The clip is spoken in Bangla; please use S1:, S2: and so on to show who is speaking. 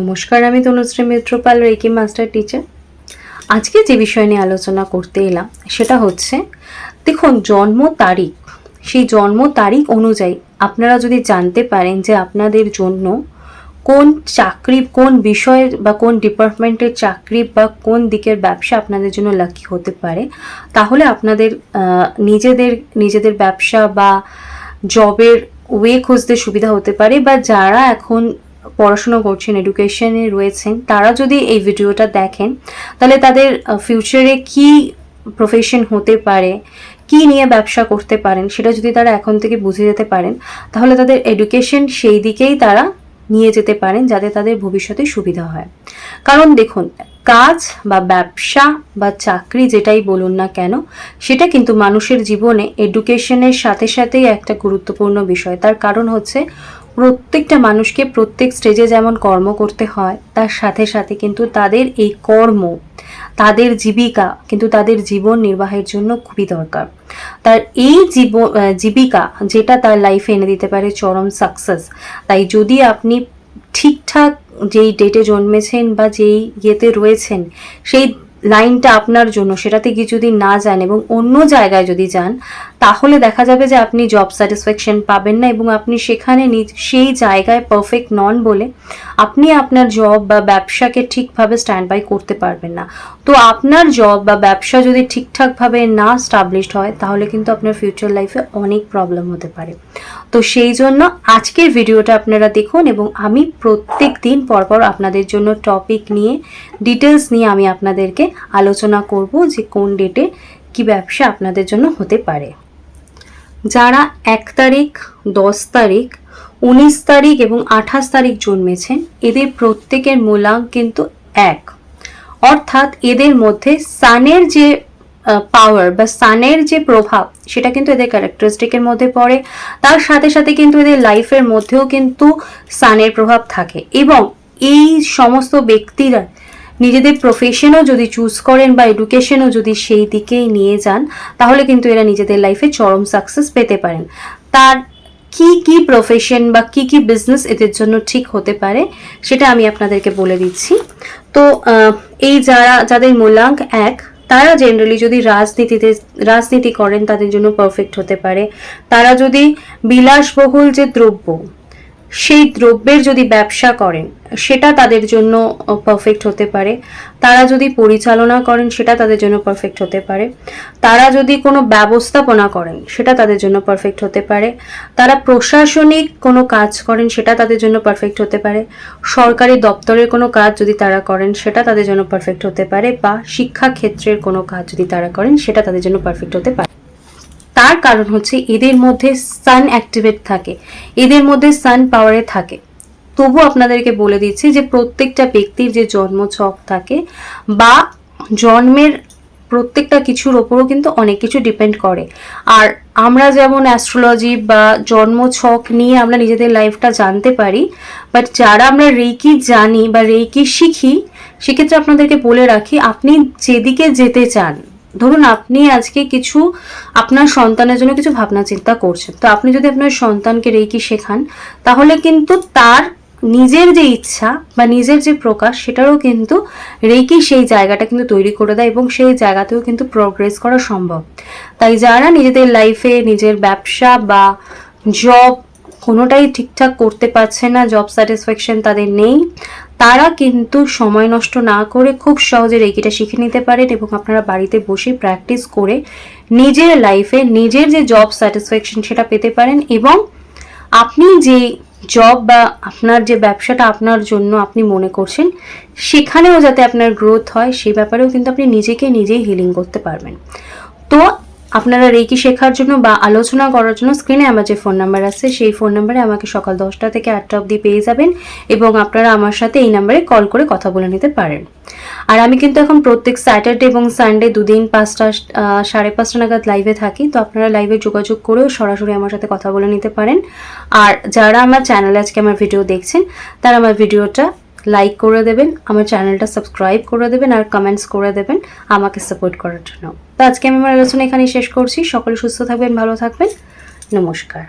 S1: নমস্কার, আমি Tanushree Mitrapal, reiki master teacher. আজকে যে বিষয় নিয়ে আলোচনা করতে এলাম সেটা হচ্ছে, দেখুন, জন্ম তারিখ। সেই জন্ম তারিখ অনুযায়ী আপনারা যদি জানতে পারেন যে আপনাদের জন্য কোন চাকরি, কোন বিষয়ের বা কোন ডিপার্টমেন্টের চাকরি বা কোন দিকের ব্যবসা আপনাদের জন্য লাকি হতে পারে, তাহলে আপনাদের নিজেদের ব্যবসা বা জবের ওয়ে খুঁজতে সুবিধা হতে পারে। বা যারা এখন পড়াশোনা করছেন, এডুকেশনে রয়েছেন, তারা যদি এই ভিডিওটা দেখেন, তাহলে তাদের ফিউচারে কি প্রফেশন হতে পারে, কি নিয়ে ব্যবসা করতে পারেন, সেটা যদি তারা এখন থেকে বুঝে যেতে পারেন, তাহলে তাদের এডুকেশন সেই দিকেই তারা নিয়ে যেতে পারেন, যাতে তাদের ভবিষ্যতে সুবিধা হয়। কারণ দেখুন, কাজ বা ব্যবসা বা চাকরি যেটাই বলুন না কেন, সেটা কিন্তু মানুষের জীবনে এডুকেশনের সাথে সাথেই একটা গুরুত্বপূর্ণ বিষয়। তার কারণ হচ্ছে, প্রত্যেকটা মানুষকে প্রত্যেক স্টেজে যেমন কর্ম করতে হয়, তার সাথে সাথে কিন্তু তাদের এই কর্ম, তাদের জীবিকা কিন্তু তাদের জীবন নির্বাহের জন্য খুবই দরকার। তার এই জীবিকা যেটা তার লাইফে এনে দিতে পারে চরম সাকসেস। তাই যদি আপনি ঠিকঠাক যেই ডেটে জন্মেছেন বা যেই ইয়েতে রয়েছেন, সেই লাইনটা আপনার জন্য, সেটাতে গিয়ে যদি না যান এবং অন্য জায়গায় যদি যান, তাহলে দেখা যাবে যে আপনি জব স্যাটিসফ্যাকশন পাবেন না এবং আপনি সেখানে সেই জায়গায় পারফেক্ট নন বলে আপনি আপনার জব বা ব্যবসাকে ঠিকভাবে স্ট্যান্ড বাই করতে পারবেন না। তো আপনার জব বা ব্যবসা যদি ঠিকঠাকভাবে না স্টাবলিশড হয়, তাহলে কিন্তু আপনার ফিউচার লাইফে অনেক প্রবলেম হতে পারে। তো সেই জন্য আজকের ভিডিওটা আপনারা দেখুন, এবং আমি প্রত্যেক দিন পরপর আপনাদের জন্য টপিক নিয়ে, ডিটেলস নিয়ে আমি আপনাদেরকে আলোচনা করব যে কোন ডেটে কি ব্যবসা আপনাদের জন্য হতে পারে। যারা 1 তারিখ, 10 তারিখ, 19 তারিখ এবং 28 তারিখ জন্মেছেন, এদের প্রত্যেকের মূলাঙ্ক কিন্তু 1। অর্থাৎ এদের মধ্যে সানের যে পাওয়ার বা সানের যে প্রভাব, সেটা কিন্তু এদের ক্যারেক্টারিস্টিকের মধ্যে পড়ে। তার সাথে সাথে কিন্তু এদের লাইফের মধ্যেও কিন্তু সানের প্রভাব থাকে। এবং এই সমস্ত ব্যক্তিরা নিজেদের প্রফেশনও যদি চুজ করেন বা এডুকেশনও যদি সেই দিকেই নিয়ে যান, তাহলে কিন্তু এরা নিজেদের লাইফে চরম সাকসেস পেতে পারেন। তার কি কি প্রফেশন বা কি কি বিজনেস এদের জন্য ঠিক হতে পারে, সেটা আমি আপনাদেরকে বলে দিচ্ছি। তো এই যাদের মূলাঙ্ক 1, তারা জেনারেলি যদি রাজনীতি করেন, তাদের জন্য পারফেক্ট হতে পারে। তারা যদি বিলাসবহুল যে দ্রব্য, সেই দ্রব্যের যদি ব্যবসা করেন, সেটা তাদের জন্য পারফেক্ট হতে পারে। তারা যদি পরিচালনা করেন, সেটা তাদের জন্য পারফেক্ট হতে পারে। তারা যদি কোনো ব্যবস্থাপনা করেন, সেটা তাদের জন্য পারফেক্ট হতে পারে। তারা প্রশাসনিক কোনো কাজ করেন, সেটা তাদের জন্য পারফেক্ট হতে পারে। সরকারি দপ্তরের কোনো কাজ যদি তারা করেন, সেটা তাদের জন্য পারফেক্ট হতে পারে। বা শিক্ষা ক্ষেত্রের কোনো কাজ যদি তারা করেন, সেটা তাদের জন্য পারফেক্ট হতে পারে। তার কারণ হচ্ছে, এদের মধ্যে সান অ্যাক্টিভেট থাকে, এদের মধ্যে সান পাওয়ারে থাকে। তবু আপনাদেরকে বলে দিচ্ছি যে প্রত্যেকটা ব্যক্তির যে জন্মছক থাকে বা জন্মের প্রত্যেকটা কিছুর ওপরও কিন্তু অনেক কিছু ডিপেন্ড করে। আর আমরা যেমন অ্যাস্ট্রোলজি বা জন্মছক নিয়ে আমরা নিজেদের লাইফটা জানতে পারি, বাট যারা আমরা রেকি জানি বা রেকি শিখি, সেক্ষেত্রে আপনাদেরকে বলে রাখি, আপনি যেদিকে যেতে চান, ধরুন আপনি আজকে কিছু আপনার সন্তানের জন্য কিছু ভাবনা চিন্তা করছেন, তো আপনি যদি আপনার সন্তানকে রেকি শেখান, তাহলে কিন্তু তার নিজের যে ইচ্ছা বা নিজের যে প্রকাশ, সেটারও কিন্তু রেকি সেই জায়গাটা কিন্তু তৈরি করে দেয় এবং সেই জায়গাতেও কিন্তু প্রোগ্রেস করা সম্ভব। তাই যারা নিজেদের লাইফে নিজের ব্যবসা বা জব কোনোটাই ঠিকঠাক করতে পারছে না, জব স্যাটিসফ্যাকশন তাদের নেই, তারা কিন্তু সময় নষ্ট না করে খুব সহজে রেকিটা শিখে নিতে পারেন এবং আপনারা বাড়িতে বসে প্র্যাকটিস করে নিজের লাইফে নিজের যে জব স্যাটিসফ্যাকশন সেটা পেতে পারেন। এবং আপনি যে জব বা আপনার যে ব্যবসাটা আপনার জন্য আপনি মনে করছেন, সেখানেও যাতে আপনার গ্রোথ হয়, সেই ব্যাপারেও কিন্তু আপনি নিজেকে নিজেই হিলিং করতে পারবেন। তো আপনারা রেকি শেখার জন্য বা আলোচনা করার জন্য স্ক্রিনে আমার যে ফোন নাম্বার আছে, সেই ফোন নাম্বারে আমাকে সকাল 10টা থেকে 8টা অবধি পেয়ে যাবেন এবং আপনারা আমার সাথে এই নাম্বারে কল করে কথা বলে নিতে পারেন। আর আমি কিন্তু এখন প্রত্যেক স্যাটারডে এবং সানডে দুদিন 5টা 5:30 নাগাদ লাইভে থাকি। তো আপনারা লাইভে যোগাযোগ করেও সরাসরি আমার সাথে কথা বলে নিতে পারেন। আর যারা আমার চ্যানেলে আজকে আমার ভিডিও দেখছেন, তারা আমার ভিডিওটা লাইক করে দেবেন, আমার চ্যানেলটা সাবস্ক্রাইব করে দেবেন আর কমেন্টস করে দেবেন আমাকে সাপোর্ট করার জন্য। তো আজকে আমি আমার আলোচনা এখানেই শেষ করছি। সকলে সুস্থ থাকবেন, ভালো থাকবেন। নমস্কার।